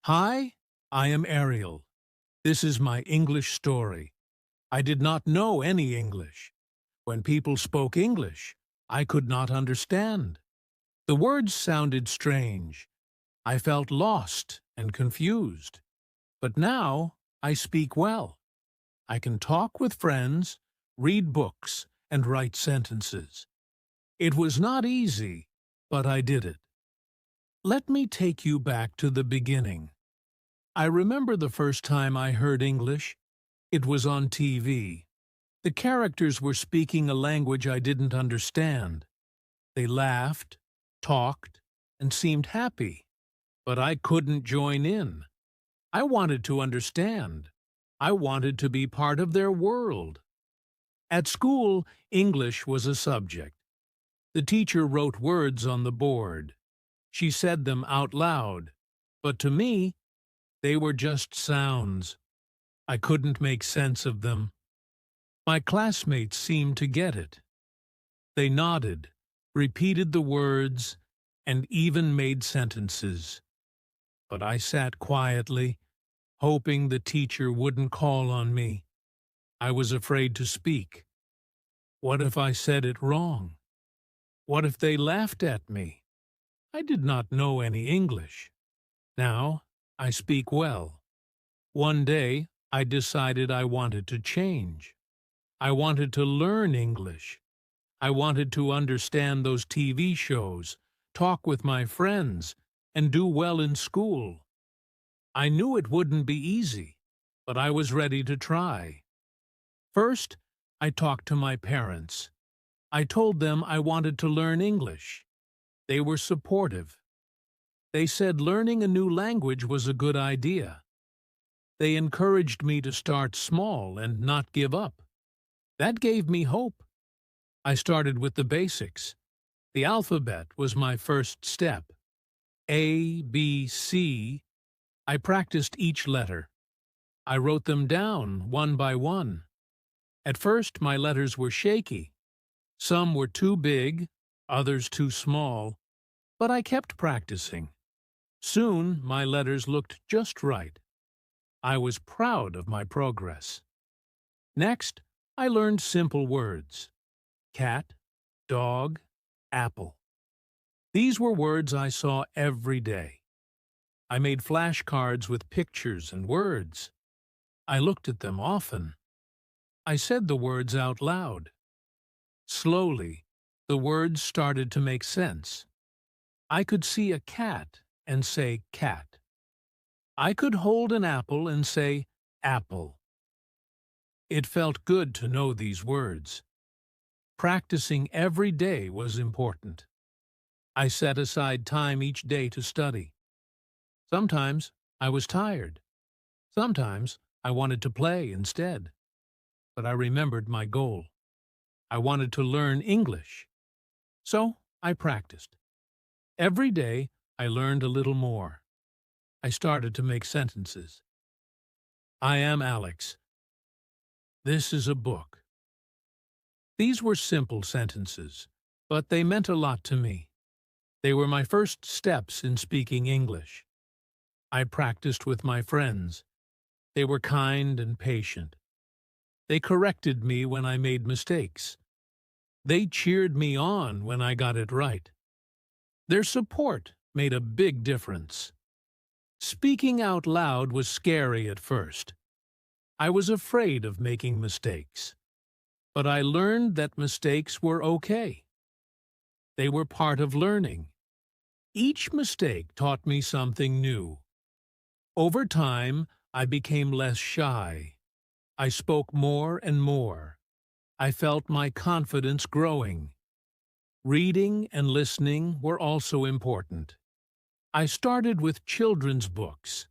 Hi, I am Ariel. This is my English story. I did not know any English. When people spoke English, I could not understand. The words sounded strange. I felt lost and confused. But now I speak well. I can talk with friends, read books, and write sentences. It was not easy, but I did it. Let me take you back to the beginning. I remember the first time I heard English. It was on TV. The characters were speaking a language I didn't understand. They laughed, talked, and seemed happy. But I couldn't join in. I wanted to understand. I wanted to be part of their world. At school, English was a subject. The teacher wrote words on the board. She said them out loud. But to me, they were just sounds. I couldn't make sense of them. My classmates seemed to get it. They nodded, repeated the words, and even made sentences. But I sat quietly, hoping the teacher wouldn't call on me. I was afraid to speak. What if I said it wrong? What if they laughed at me? I did not know any English. Now I speak well. One day, I decided I wanted to change. I wanted to learn English. I wanted to understand those TV shows, talk with my friends, and do well in school. I knew it wouldn't be easy, but I was ready to try. First, I talked to my parents. I told them I wanted to learn English. They were supportive. They said learning a new language was a good idea. They encouraged me to start small and not give up. That gave me hope. I started with the basics. The alphabet was my first step. A, B, C. I practiced each letter. I wrote them down one by one. At first, my letters were shaky. Some were too big, others too small, but I kept practicing. Soon, my letters looked just right. I was proud of my progress. Next, I learned simple words. Cat, dog, apple. These were words I saw every day. I made flashcards with pictures and words. I looked at them often. I said the words out loud. Slowly, the words started to make sense. I could see a cat and say cat. I could hold an apple and say apple. It felt good to know these words. Practicing every day was important. I set aside time each day to study. Sometimes I was tired. Sometimes I wanted to play instead. But I remembered my goal. I wanted to learn English. So I practiced. Every day I learned a little more. I started to make sentences. I am Alex. This is a book. These were simple sentences, but they meant a lot to me. They were my first steps in speaking English. I practiced with my friends. They were kind and patient. They corrected me when I made mistakes. They cheered me on when I got it right. Their support made a big difference. Speaking out loud was scary at first. I was afraid of making mistakes. But I learned that mistakes were okay. They were part of learning. Each mistake taught me something new. Over time, I became less shy. I spoke more and more. I felt my confidence growing. Reading and listening were also important. I started with children's books.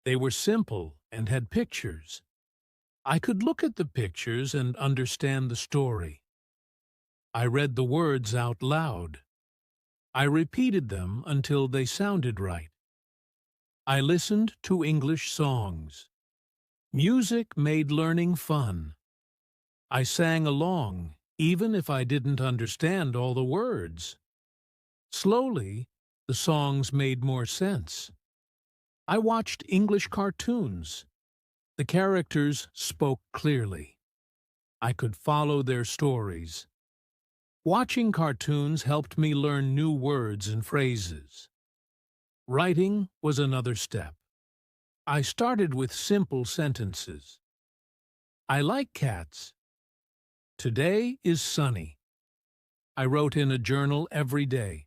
They were simple and had pictures. I could look at the pictures and understand the story. I read the words out loud. I repeated them until they sounded right. I listened to English songs. Music made learning fun. I sang along, even if I didn't understand all the words. Slowly, the songs made more sense. I watched English cartoons. The characters spoke clearly. I could follow their stories. Watching cartoons helped me learn new words and phrases. Writing was another step. I started with simple sentences. I like cats. Today is sunny. I wrote in a journal every day.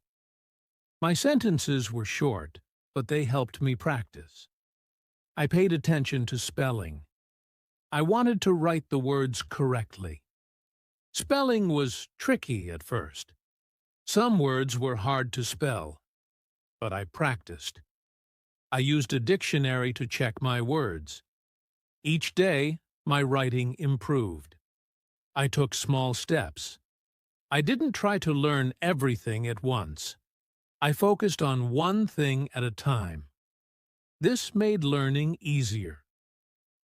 My sentences were short, but they helped me practice. I paid attention to spelling. I wanted to write the words correctly. Spelling was tricky at first. Some words were hard to spell, but I practiced. I used a dictionary to check my words. Each day, my writing improved. I took small steps. I didn't try to learn everything at once. I focused on one thing at a time. This made learning easier.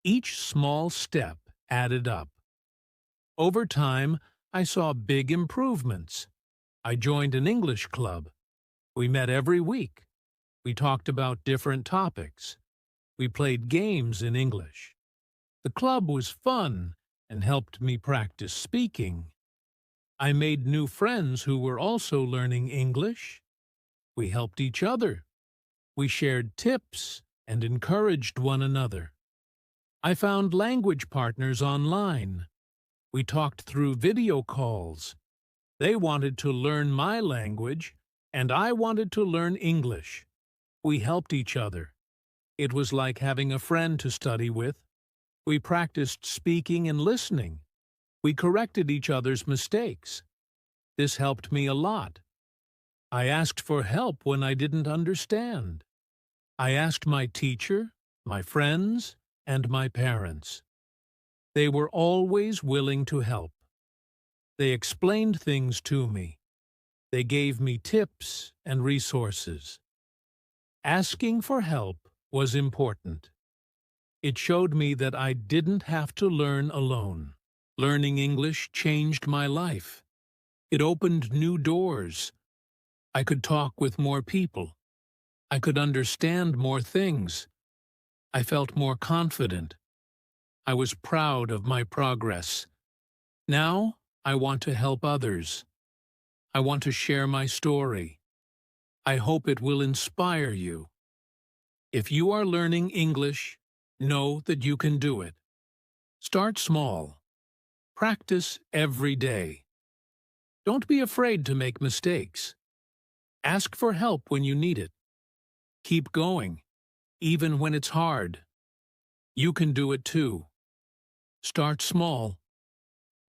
Each small step added up. Over time, I saw big improvements. I joined an English club. We met every week. We talked about different topics. We played games in English. The club was fun and helped me practice speaking. I made new friends who were also learning English. We helped each other. We shared tips and encouraged one another. I found language partners online. We talked through video calls. They wanted to learn my language, and I wanted to learn English. We helped each other. It was like having a friend to study with. We practiced speaking and listening. We corrected each other's mistakes. This helped me a lot. I asked for help when I didn't understand. I asked my teacher, my friends, and my parents. They were always willing to help. They explained things to me. They gave me tips and resources. Asking for help was important. It showed me that I didn't have to learn alone. Learning English changed my life. It opened new doors. I could talk with more people. I could understand more things. I felt more confident. I was proud of my progress. Now, I want to help others. I want to share my story. I hope it will inspire you. If you are learning English, know that you can do it. Start small. Practice every day. Don't be afraid to make mistakes. Ask for help when you need it. Keep going, even when it's hard. You can do it too. Start small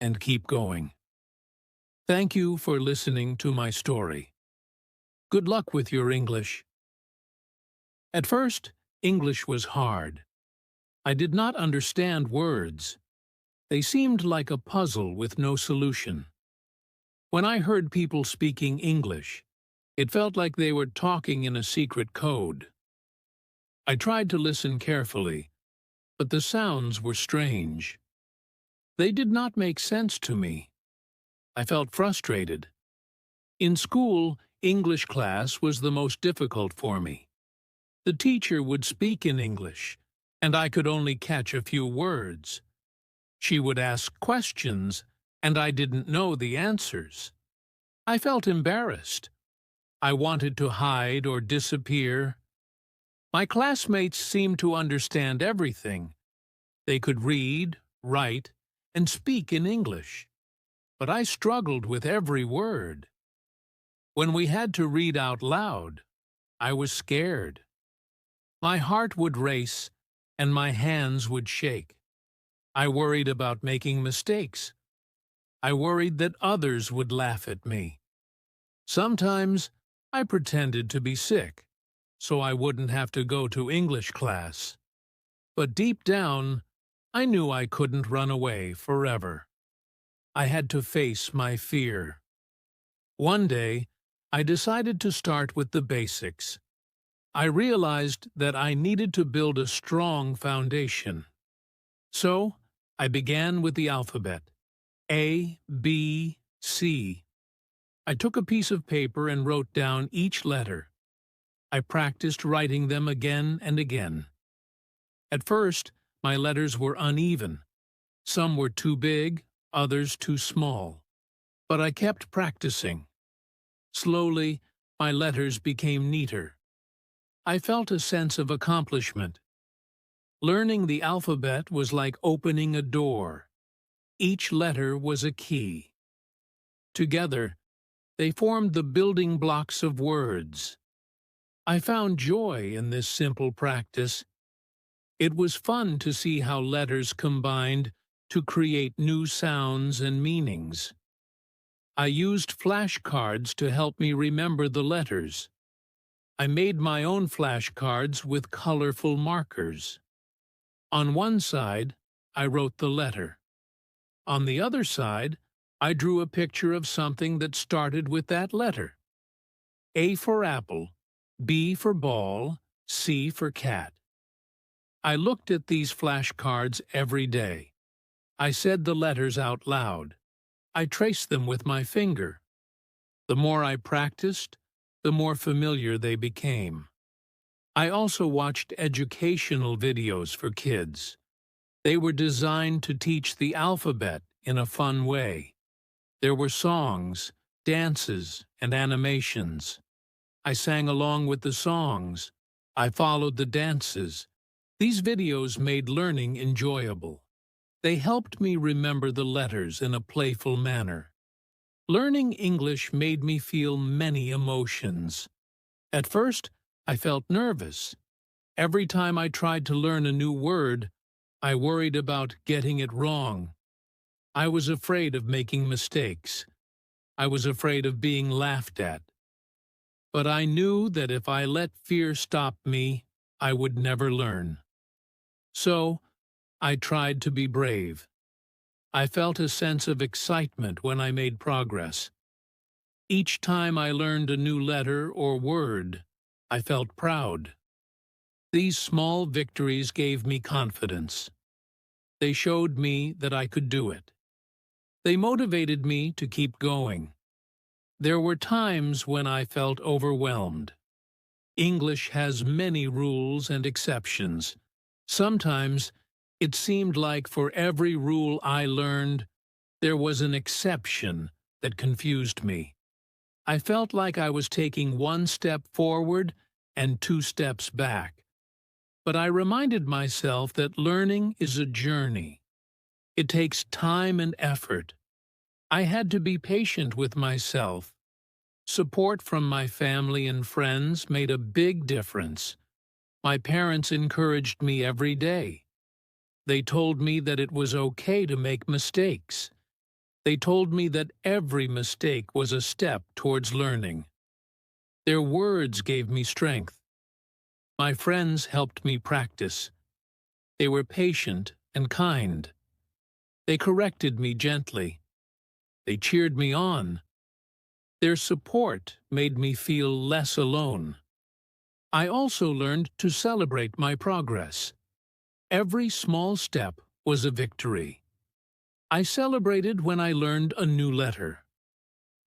and keep going. Thank you for listening to my story. Good luck with your English. At first, English was hard. I did not understand words. They seemed like a puzzle with no solution. When I heard people speaking English, it felt like they were talking in a secret code. I tried to listen carefully, but the sounds were strange. They did not make sense to me. I felt frustrated. In school, English class was the most difficult for me. The teacher would speak in English, and I could only catch a few words. She would ask questions, and I didn't know the answers. I felt embarrassed. I wanted to hide or disappear. My classmates seemed to understand everything. They could read, write, and speak in English. But I struggled with every word. When we had to read out loud, I was scared. My heart would race, and my hands would shake. I worried about making mistakes. I worried that others would laugh at me. Sometimes I pretended to be sick, so I wouldn't have to go to English class. But deep down, I knew I couldn't run away forever. I had to face my fear. One day, I decided to start with the basics. I realized that I needed to build a strong foundation. So, I began with the alphabet. A, B, C. I took a piece of paper and wrote down each letter. I practiced writing them again and again. At first, my letters were uneven. Some were too big, others too small. But I kept practicing. Slowly, my letters became neater. I felt a sense of accomplishment. Learning the alphabet was like opening a door. Each letter was a key. Together, they formed the building blocks of words. I found joy in this simple practice. It was fun to see how letters combined to create new sounds and meanings. I used flashcards to help me remember the letters. I made my own flashcards with colorful markers. On one side, I wrote the letter. On the other side, I drew a picture of something that started with that letter. A for apple, B for ball, C for cat. I looked at these flashcards every day. I said the letters out loud. I traced them with my finger. The more I practiced, the more familiar they became. I also watched educational videos for kids. They were designed to teach the alphabet in a fun way. There were songs, dances, and animations. I sang along with the songs. I followed the dances. These videos made learning enjoyable. They helped me remember the letters in a playful manner. Learning English made me feel many emotions. At first, I felt nervous. Every time I tried to learn a new word, I worried about getting it wrong. I was afraid of making mistakes. I was afraid of being laughed at. But I knew that if I let fear stop me, I would never learn. So, I tried to be brave. I felt a sense of excitement when I made progress. Each time I learned a new letter or word, I felt proud. These small victories gave me confidence. They showed me that I could do it. They motivated me to keep going. There were times when I felt overwhelmed. English has many rules and exceptions. Sometimes it seemed like for every rule I learned, there was an exception that confused me. I felt like I was taking one step forward and two steps back. But I reminded myself that learning is a journey. It takes time and effort. I had to be patient with myself. Support from my family and friends made a big difference. My parents encouraged me every day. They told me that it was okay to make mistakes. They told me that every mistake was a step towards learning. Their words gave me strength. My friends helped me practice. They were patient and kind. They corrected me gently. They cheered me on. Their support made me feel less alone. I also learned to celebrate my progress. Every small step was a victory. I celebrated when I learned a new letter.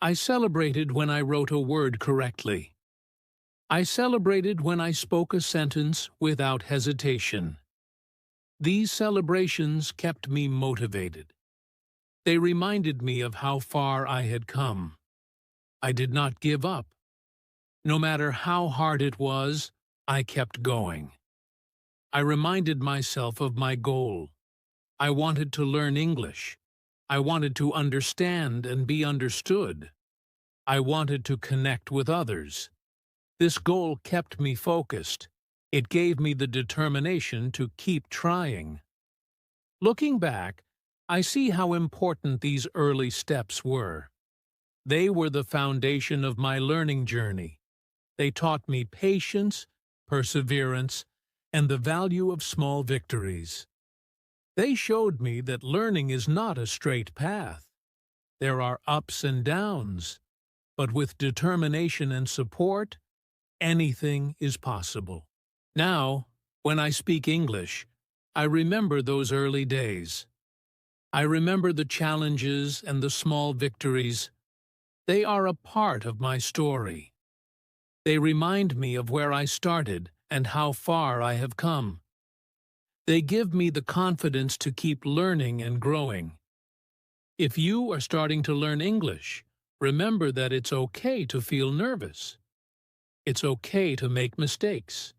I celebrated when I wrote a word correctly. I celebrated when I spoke a sentence without hesitation. These celebrations kept me motivated. They reminded me of how far I had come. I did not give up. No matter how hard it was, I kept going. I reminded myself of my goal. I wanted to learn English. I wanted to understand and be understood. I wanted to connect with others. This goal kept me focused. It gave me the determination to keep trying. Looking back, I see how important these early steps were. They were the foundation of my learning journey. They taught me patience, perseverance, and the value of small victories. They showed me that learning is not a straight path. There are ups and downs, but with determination and support, anything is possible. Now, when I speak English, I remember those early days. I remember the challenges and the small victories. They are a part of my story. They remind me of where I started and how far I have come. They give me the confidence to keep learning and growing. If you are starting to learn English, remember that it's okay to feel nervous. It's okay to make mistakes.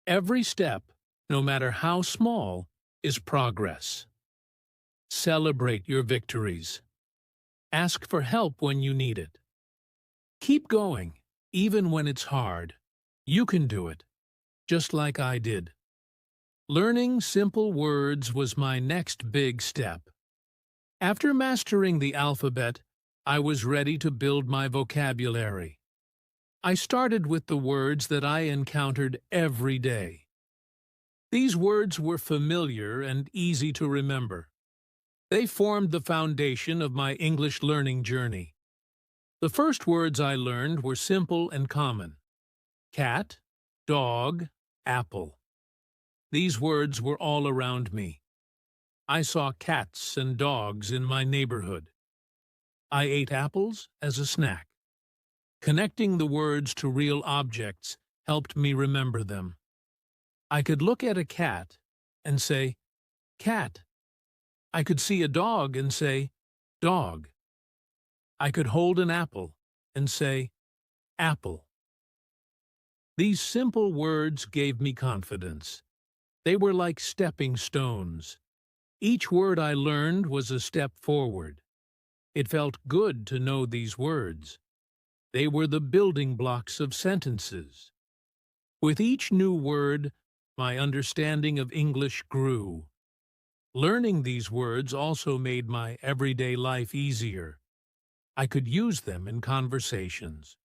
Every step, no matter how small, is progress. Celebrate your victories. Ask for help when you need it. Keep going, even when it's hard. You can do it, just like I did. Learning simple words was my next big step. After mastering the alphabet, I was ready to build my vocabulary. I started with the words that I encountered every day. These words were familiar and easy to remember. They formed the foundation of my English learning journey. The first words I learned were simple and common: cat, dog, apple. These words were all around me. I saw cats and dogs in my neighborhood. I ate apples as a snack. Connecting the words to real objects helped me remember them. I could look at a cat and say, cat. I could see a dog and say, dog. I could hold an apple and say, apple. These simple words gave me confidence. They were like stepping stones. Each word I learned was a step forward. It felt good to know these words. They were the building blocks of sentences. With each new word, my understanding of English grew. Learning these words also made my everyday life easier. I could use them in conversations.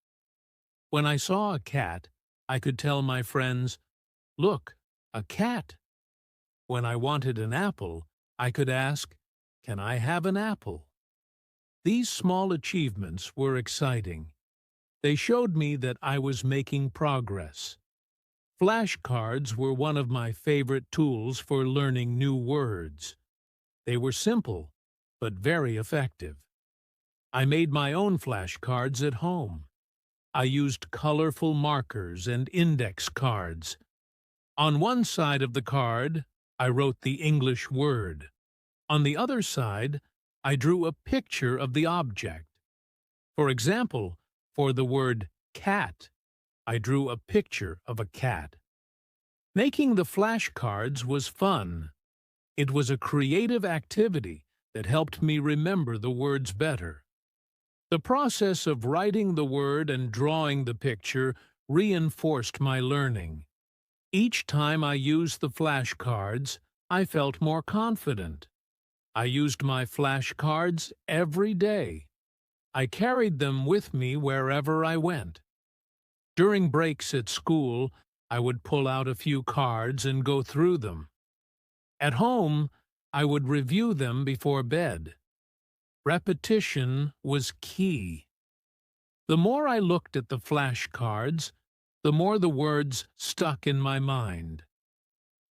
When I saw a cat, I could tell my friends, "Look, a cat." When I wanted an apple, I could ask, "Can I have an apple?" These small achievements were exciting. They showed me that I was making progress. Flashcards were one of my favorite tools for learning new words. They were simple, but very effective. I made my own flashcards at home. I used colorful markers and index cards. On one side of the card, I wrote the English word. On the other side, I drew a picture of the object. For example, for the word cat, I drew a picture of a cat. Making the flashcards was fun. It was a creative activity that helped me remember the words better. The process of writing the word and drawing the picture reinforced my learning. Each time I used the flashcards, I felt more confident. I used my flashcards every day. I carried them with me wherever I went. During breaks at school, I would pull out a few cards and go through them. At home, I would review them before bed. Repetition was key. The more I looked at the flashcards, the more the words stuck in my mind.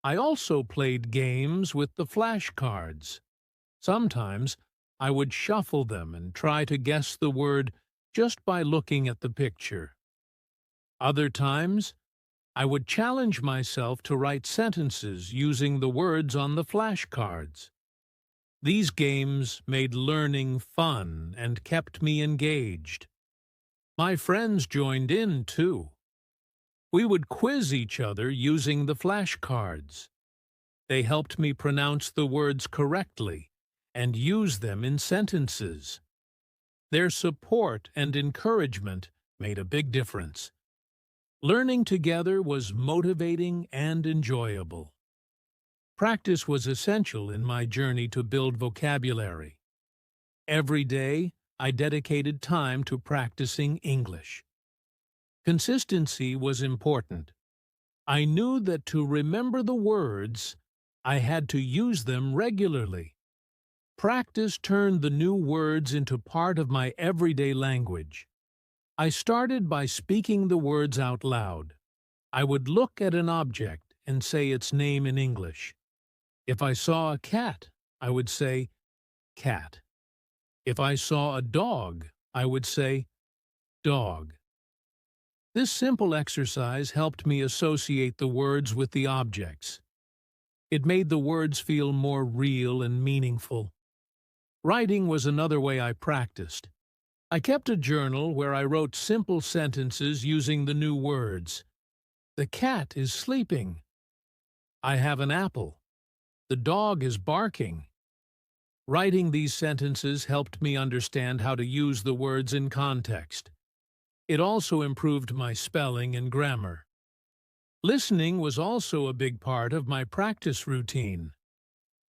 I also played games with the flashcards. Sometimes I would shuffle them and try to guess the word just by looking at the picture. Other times, I would challenge myself to write sentences using the words on the flashcards. These games made learning fun and kept me engaged. My friends joined in, too. We would quiz each other using the flashcards. They helped me pronounce the words correctly and use them in sentences. Their support and encouragement made a big difference. Learning together was motivating and enjoyable. Practice was essential in my journey to build vocabulary. Every day, I dedicated time to practicing English. Consistency was important. I knew that to remember the words, I had to use them regularly. Practice turned the new words into part of my everyday language. I started by speaking the words out loud. I would look at an object and say its name in English. If I saw a cat, I would say, cat. If I saw a dog, I would say, dog. This simple exercise helped me associate the words with the objects. It made the words feel more real and meaningful. Writing was another way I practiced. I kept a journal where I wrote simple sentences using the new words. The cat is sleeping. I have an apple. The dog is barking. Writing these sentences helped me understand how to use the words in context. It also improved my spelling and grammar. Listening was also a big part of my practice routine.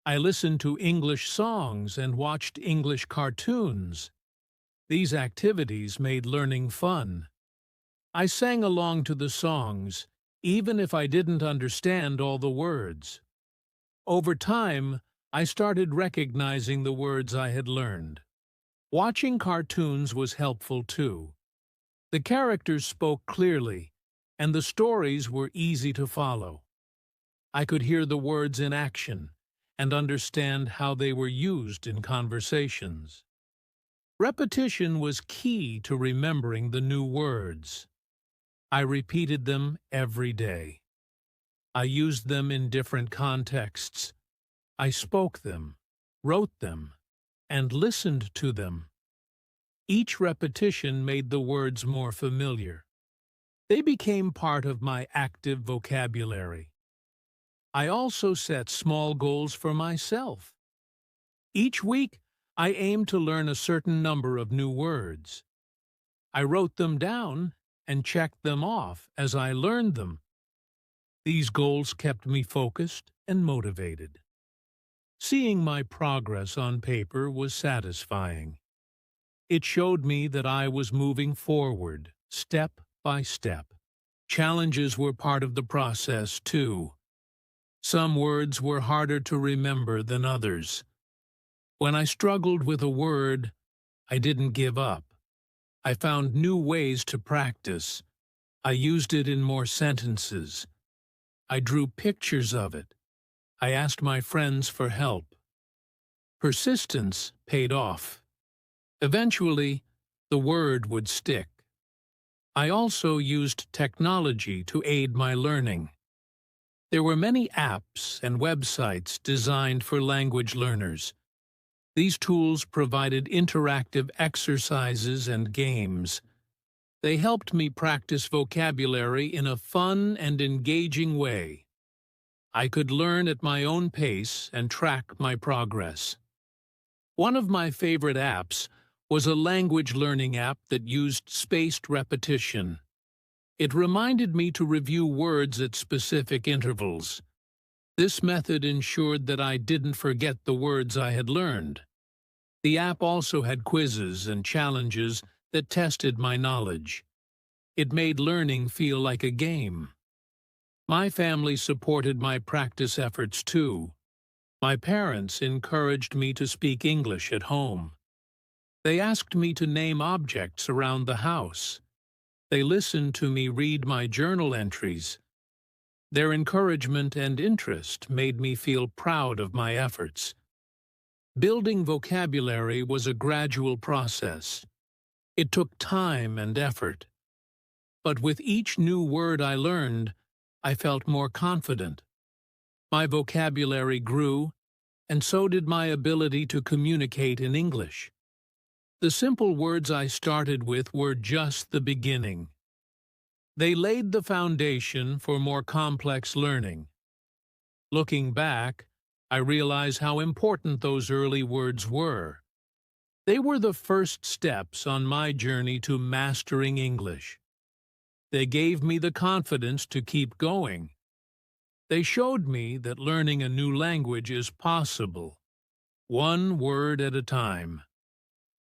I listened to English songs and watched English cartoons. These activities made learning fun. I sang along to the songs, even if I didn't understand all the words. Over time, I started recognizing the words I had learned. Watching cartoons was helpful too. The characters spoke clearly, and the stories were easy to follow. I could hear the words in action and understand how they were used in conversations. Repetition was key to remembering the new words. I repeated them every day. I used them in different contexts. I spoke them, wrote them, and listened to them. Each repetition made the words more familiar. They became part of my active vocabulary. I also set small goals for myself. Each week, I aimed to learn a certain number of new words. I wrote them down and checked them off as I learned them. These goals kept me focused and motivated. Seeing my progress on paper was satisfying. It showed me that I was moving forward, step by step. Challenges were part of the process, too. Some words were harder to remember than others. When I struggled with a word, I didn't give up. I found new ways to practice. I used it in more sentences. I drew pictures of it. I asked my friends for help. Persistence paid off. Eventually, the word would stick. I also used technology to aid my learning. There were many apps and websites designed for language learners. These tools provided interactive exercises and games. They helped me practice vocabulary in a fun and engaging way. I could learn at my own pace and track my progress. One of my favorite apps was a language learning app that used spaced repetition. It reminded me to review words at specific intervals. This method ensured that I didn't forget the words I had learned. The app also had quizzes and challenges that tested my knowledge. It made learning feel like a game. My family supported my practice efforts too. My parents encouraged me to speak English at home. They asked me to name objects around the house. They listened to me read my journal entries. Their encouragement and interest made me feel proud of my efforts. Building vocabulary was a gradual process. It took time and effort. But with each new word I learned, I felt more confident. My vocabulary grew, and so did my ability to communicate in English. The simple words I started with were just the beginning. They laid the foundation for more complex learning. Looking back, I realize how important those early words were. They were the first steps on my journey to mastering English. They gave me the confidence to keep going. They showed me that learning a new language is possible, one word at a time.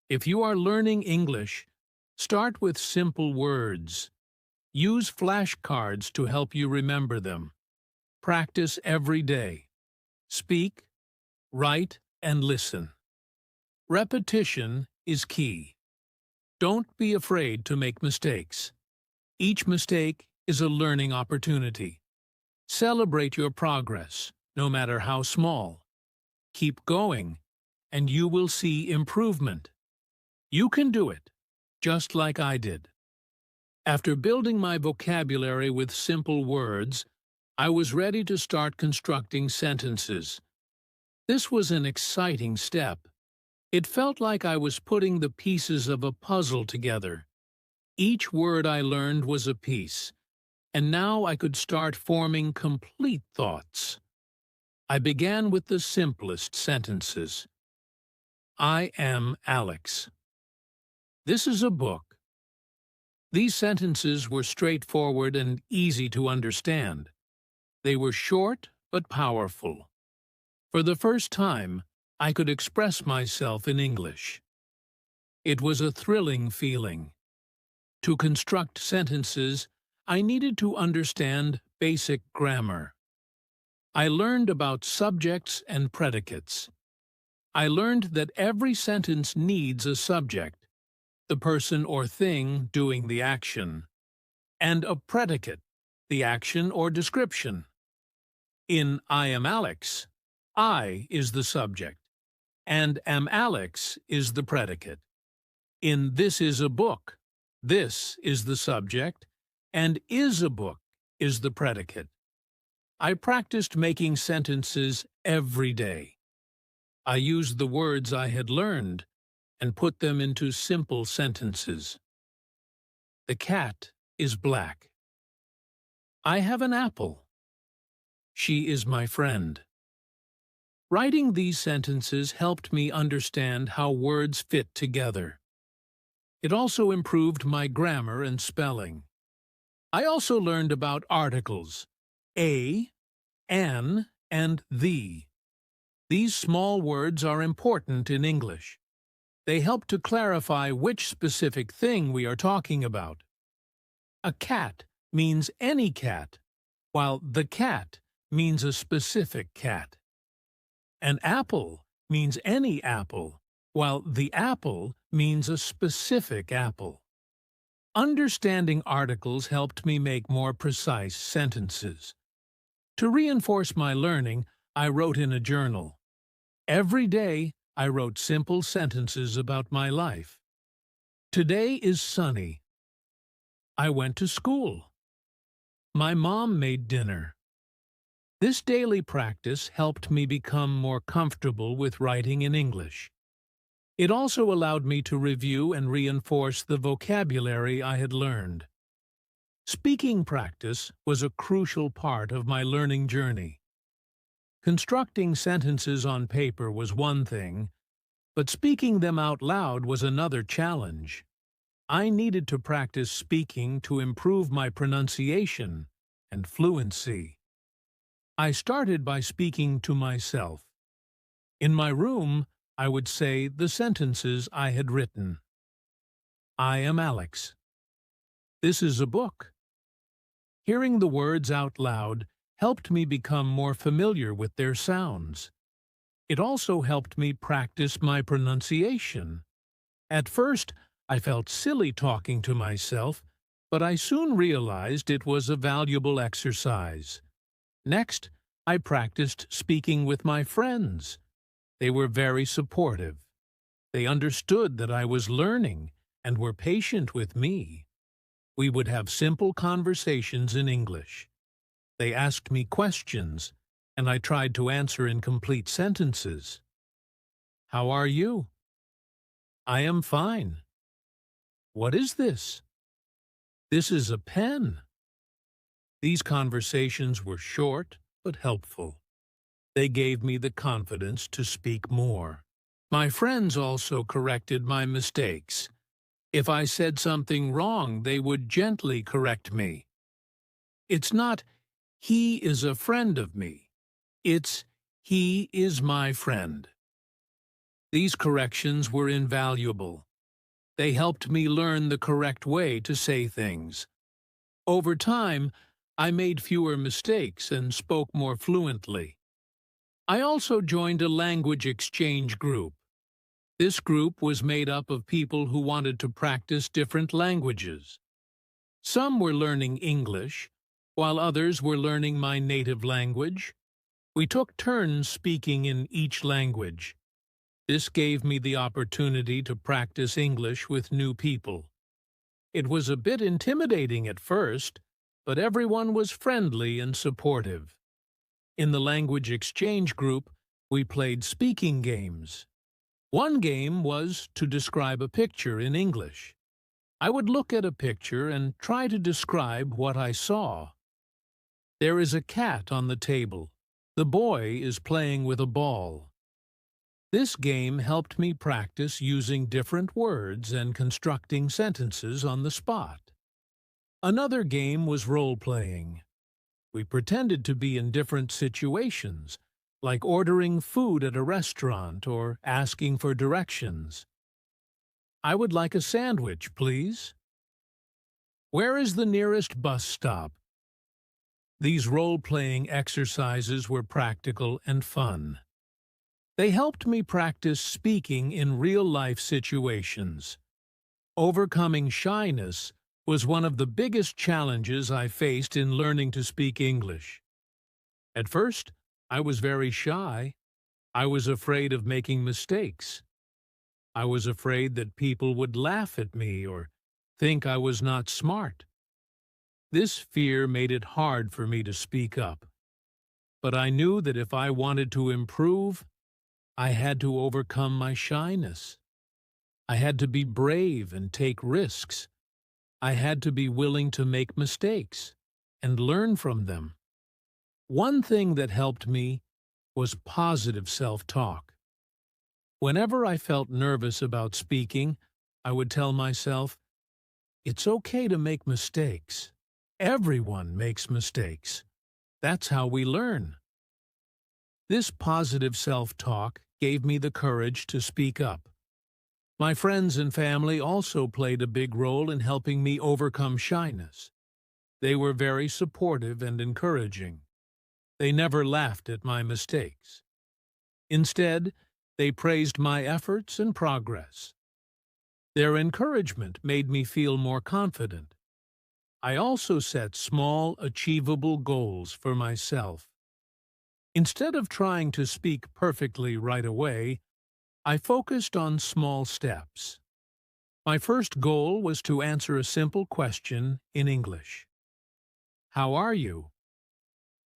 If you are learning English, start with simple words. Use flashcards to help you remember them. Practice every day. Speak, write, and listen. Repetition is key. Don't be afraid to make mistakes. Each mistake is a learning opportunity. Celebrate your progress, no matter how small. Keep going, and you will see improvement. You can do it, just like I did. After building my vocabulary with simple words, I was ready to start constructing sentences. This was an exciting step. It felt like I was putting the pieces of a puzzle together. Each word I learned was a piece, and now I could start forming complete thoughts. I began with the simplest sentences. I am Alex. This is a book. These sentences were straightforward and easy to understand. They were short but powerful. For the first time, I could express myself in English. It was a thrilling feeling. To construct sentences, I needed to understand basic grammar. I learned about subjects and predicates. I learned that every sentence needs a subject, the person or thing doing the action, and a predicate, the action or description. In I am Alex, I is the subject, and am Alex is the predicate. In this is a book, this is the subject, and is a book is the predicate. I practiced making sentences every day. I used the words I had learned and put them into simple sentences. The cat is black. I have an apple. She is my friend. Writing these sentences helped me understand how words fit together. It also improved my grammar and spelling. I also learned about articles, a, an, and the. These small words are important in English. They help to clarify which specific thing we are talking about. A cat means any cat, while the cat means a specific cat. An apple means any apple, while the apple means a specific apple. Understanding articles helped me make more precise sentences. To reinforce my learning, I wrote in a journal. Every day, I wrote simple sentences about my life. Today is sunny. I went to school. My mom made dinner. This daily practice helped me become more comfortable with writing in English. It also allowed me to review and reinforce the vocabulary I had learned. Speaking practice was a crucial part of my learning journey. Constructing sentences on paper was one thing, but speaking them out loud was another challenge. I needed to practice speaking to improve my pronunciation and fluency. I started by speaking to myself. In my room, I would say the sentences I had written. I am Alex. This is a book. Hearing the words out loud helped me become more familiar with their sounds. It also helped me practice my pronunciation. At first, I felt silly talking to myself, but I soon realized it was a valuable exercise. Next, I practiced speaking with my friends. They were very supportive. They understood that I was learning and were patient with me. We would have simple conversations in English. They asked me questions, and I tried to answer in complete sentences. How are you? I am fine. What is this? This is a pen. These conversations were short but helpful. They gave me the confidence to speak more. My friends also corrected my mistakes. If I said something wrong, they would gently correct me. It's not, he is a friend of me. It's, he is my friend. These corrections were invaluable. They helped me learn the correct way to say things. Over time, I made fewer mistakes and spoke more fluently. I also joined a language exchange group. This group was made up of people who wanted to practice different languages. Some were learning English, while others were learning my native language. We took turns speaking in each language. This gave me the opportunity to practice English with new people. It was a bit intimidating at first, but everyone was friendly and supportive. In the language exchange group, we played speaking games. One game was to describe a picture in English. I would look at a picture and try to describe what I saw. There is a cat on the table. The boy is playing with a ball. This game helped me practice using different words and constructing sentences on the spot. Another game was role-playing. We pretended to be in different situations, like ordering food at a restaurant or asking for directions. I would like a sandwich, please. Where is the nearest bus stop? These role-playing exercises were practical and fun. They helped me practice speaking in real-life situations. Overcoming shyness was one of the biggest challenges I faced in learning to speak English. At first, I was very shy. I was afraid of making mistakes. I was afraid that people would laugh at me or think I was not smart. This fear made it hard for me to speak up. But I knew that if I wanted to improve, I had to overcome my shyness. I had to be brave and take risks. I had to be willing to make mistakes and learn from them. One thing that helped me was positive self-talk. Whenever I felt nervous about speaking, I would tell myself, "It's okay to make mistakes. Everyone makes mistakes. That's how we learn." This positive self-talk gave me the courage to speak up. My friends and family also played a big role in helping me overcome shyness. They were very supportive and encouraging. They never laughed at my mistakes. Instead, they praised my efforts and progress. Their encouragement made me feel more confident. I also set small, achievable goals for myself. Instead of trying to speak perfectly right away, I focused on small steps. My first goal was to answer a simple question in English. How are you?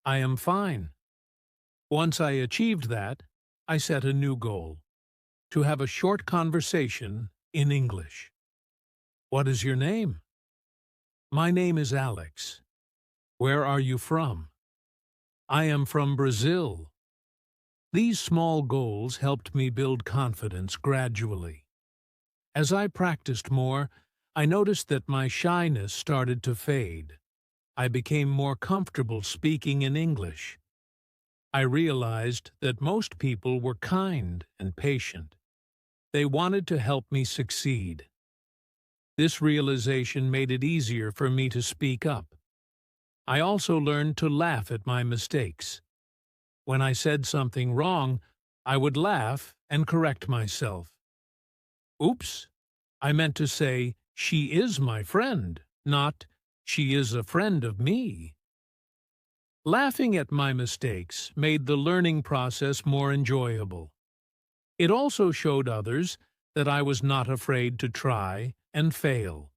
I am fine. Once I achieved that, I set a new goal, to have a short conversation in English. What is your name? My name is Alex. Where are you from? I am from Brazil. These small goals helped me build confidence gradually. As I practiced more, I noticed that my shyness started to fade. I became more comfortable speaking in English. I realized that most people were kind and patient. They wanted to help me succeed. This realization made it easier for me to speak up. I also learned to laugh at my mistakes. When I said something wrong, I would laugh and correct myself. Oops, I meant to say, she is my friend, not, she is a friend of me. Laughing at my mistakes made the learning process more enjoyable. It also showed others that I was not afraid to try and fail.